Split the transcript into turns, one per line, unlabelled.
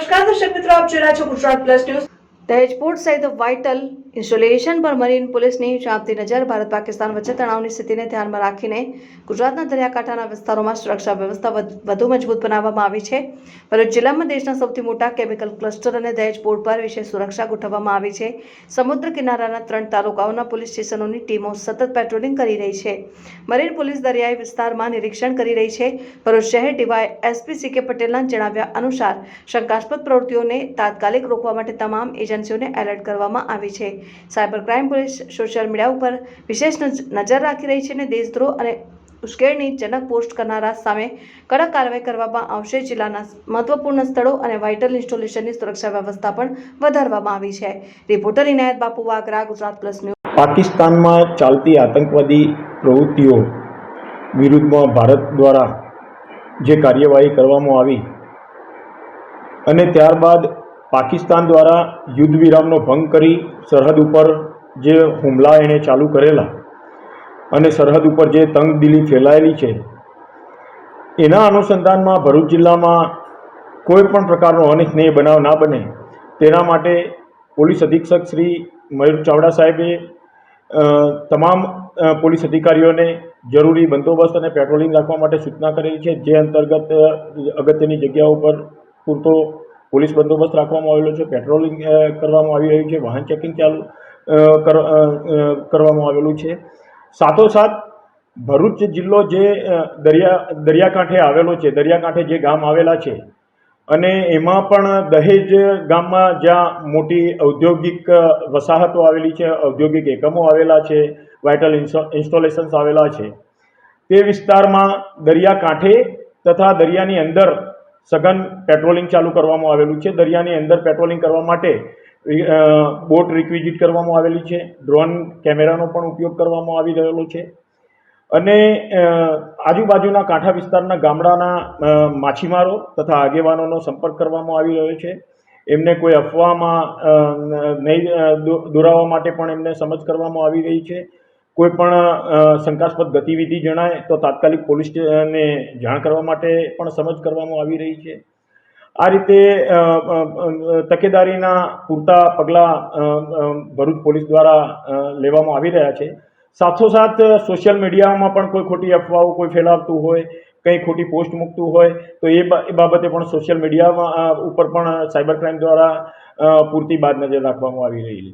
નમસ્કાર દર્શક મિત્રો, આપ જોઈ રહ્યા છો ગુજરાત પ્લસ ન્યૂઝ। દહેજ પોર્ટ સહિત વાઇટલ ઇન્સ્ટોલેશન પર મરીન પોલીસની ચાંપતી નજર। ભારત પાકિસ્તાન વચ્ચે તણાવની સ્થિતિને ધ્યાનમાં રાખીને ગુજરાતના દરિયાકાંઠાના વિસ્તારોમાં સુરક્ષા વ્યવસ્થા વધુ મજબૂત બનાવવામાં આવી છે। ભરૂચ જિલ્લામાં દેશના સૌથી મોટા કેમિકલ ક્લસ્ટર અને દહેજ પોર્ટ પર વિશેષ સુરક્ષા ગોઠવવામાં આવી છે। સમુદ્ર કિનારાના 3 તાલુકાઓના પોલીસ સ્ટેશનોની ટીમો સતત પેટ્રોલિંગ કરી રહી છે। મરીન પોલીસ દરિયાઈ વિસ્તારમાં નિરીક્ષણ કરી રહી છે। ભરૂચ શહેર ડીવાયએસપી સી.કે. પટેલના જણાવ્યા અનુસાર શંકાસ્પદ પ્રવૃત્તિઓને તાત્કાલિક રોકવા માટે તમામ એજન્સીઓને એલર્ટ કરવામાં આવી છે। Cyber crime police social media ઉપર વિશેષ નજર રાખી રહી છે અને દેશદ્રોહ અને ઉશ્કેરણીજનક પોસ્ટ કરનારા સામે કડક કાર્યવાહી કરવામાં આવશે। જિલ્લાના મહત્વપૂર્ણ સ્થળો અને વાઇટલ ઇન્સ્ટોલેશનની સુરક્ષા વ્યવસ્થા પણ વધારવામાં આવી છે। રિપોર્ટર ઇનાયત બાપુ વાગરા, ગુજરાત પ્લસ ન્યૂઝ।
પાકિસ્તાનમાં ચાલતી આતંકવાદી પ્રવૃત્તિઓ વિરુદ્ધમાં ભારત દ્વારા જે કાર્યવાહી કરવામાં આવી અને ત્યારબાદ પાકિસ્તાન દ્વારા યુદ્ધ વિરામનો ભંગ કરી સરહદ ઉપર જે હુમલા એણે ચાલુ કરેલા અને સરહદ ઉપર જે તંગદિલી ફેલાયેલી છે, એના અનુસંધાનમાં ભરૂચ જિલ્લામાં કોઈ પણ પ્રકારનો અનિચ્છનીય બનાવ ના બને તેના માટે પોલીસ અધિક્ષક શ્રી મયુર ચાવડા સાહેબે તમામ પોલીસ અધિકારીઓને જરૂરી બંદોબસ્ત અને પેટ્રોલિંગ રાખવા માટે સૂચના કરેલી છે। જે અંતર્ગત અગત્યની જગ્યાઓ પર પૂરતો પોલીસ બંદોબસ્ત રાખવામાં આવેલો છે, પેટ્રોલિંગ કરવામાં આવી રહ્યું છે, વાહન ચેકિંગ કરવામાં આવેલું છે। સાથોસાથ ભરૂચ જિલ્લો જે દરિયાકાંઠે આવેલો છે, દરિયાકાંઠે જે ગામ આવેલા છે અને એમાં પણ દહેજ ગામમાં જ્યાં મોટી ઔદ્યોગિક વસાહતો આવેલી છે, ઔદ્યોગિક એકમો આવેલા છે, વાઇટલ ઇન્સ્ટોલેશન્સ આવેલા છે, તે વિસ્તારમાં દરિયાકાંઠે તથા દરિયાની અંદર સઘન પેટ્રોલિંગ ચાલુ કરવામાં આવેલું છે। દરિયાની અંદર પેટ્રોલિંગ કરવા માટે બોટ રિક્વિઝિટ કરવામાં આવેલી છે, ડ્રોન કેમેરાનો પણ ઉપયોગ કરવામાં આવી રહેલો છે અને આજુબાજુના કાંઠા વિસ્તારના ગામડાના માછીમારો તથા આગેવાનોનો સંપર્ક કરવામાં આવી રહ્યો છે। એમને કોઈ અફવામાં નહીં દોરાવવા માટે પણ એમને સમજ કરવામાં આવી રહી છે। કોઈ પણ શંકાસ્પદ ગતિવિધિ જણાય તો તાત્કાલિક પોલીસને જાણ કરવા માટે પણ સમજ કરવામાં આવી રહી છે। આ રીતે તકેદારીના પૂરતા પગલાં ભરૂચ પોલીસ દ્વારા લેવામાં આવી રહ્યા છે। સાથોસાથ સોશિયલ મીડિયામાં પણ કોઈ ખોટી અફવાઓ કોઈ ફેલાવતું હોય, કંઈ ખોટી પોસ્ટ મૂકતું હોય તો એ બાબતે પણ સોશિયલ મીડિયામાં ઉપર પણ સાયબર ક્રાઇમ દ્વારા પૂરતી બાદ નજર રાખવામાં આવી રહી છે।